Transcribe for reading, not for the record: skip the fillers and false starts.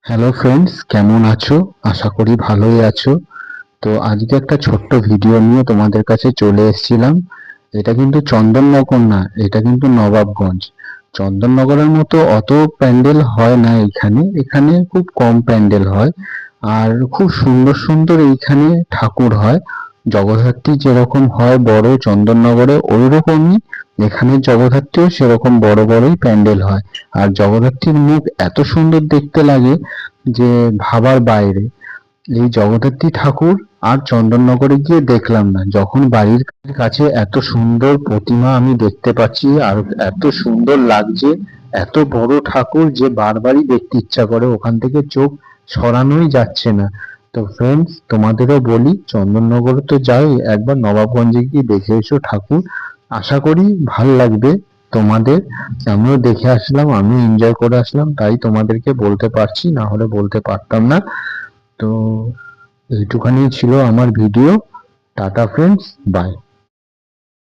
Hello friends, কেমন আছো? আশা করি ভালোই আছো। তো আজকে একটা ছোট্ট ভিডিও নিয়ে তোমাদের কাছে চলে এসেছিলাম। এটা কিন্তু চন্দননগর না, এটা কিন্তু নবাবগঞ্জ। চন্দননগরের মতো অত প্যান্ডেল হয় না এখানে, এখানে খুব কম প্যান্ডেল হয়। আর খুব সুন্দর সুন্দর এইখানে ঠাকুর হয়। জগদ্ধাত্রী যেরকম হয় বড় চন্দননগরে, ওই রকমই এখানে জগদ্ধাত্রীও সেরকম বড় বড়ই প্যান্ডেল হয়। আর জগদ্ধাত্রীর মুখ এত সুন্দর দেখতে লাগে যে ভাবার বাইরে। এই জগদ্ধাত্রী ঠাকুর আর চন্দননগরে গিয়ে দেখলাম না, যখন বাড়ির কাছে এত সুন্দর প্রতিমা আমি দেখতে পাচ্ছি আর এত সুন্দর লাগছে। এত বড় ঠাকুর যে বারবারই দেখতে ইচ্ছা করে, ওখান থেকে চোখ সরানোই যাচ্ছে না। তো ফ্রেন্ডস, তোমাদেরও বলি, চন্দননগরে তো যাই, একবার নবাবগঞ্জে গিয়ে দেখে এসো ঠাকুর। আশা করি ভাল লাগবে তোমাদের। আমিও দেখে আসলাম, আমিও এনজয় করে আসলাম, তাই তোমাদেরকে বলতে পারছি, না হলে বলতে পারতাম না। তো এইটুখানি ছিল আমার ভিডিও। Tata friends, by.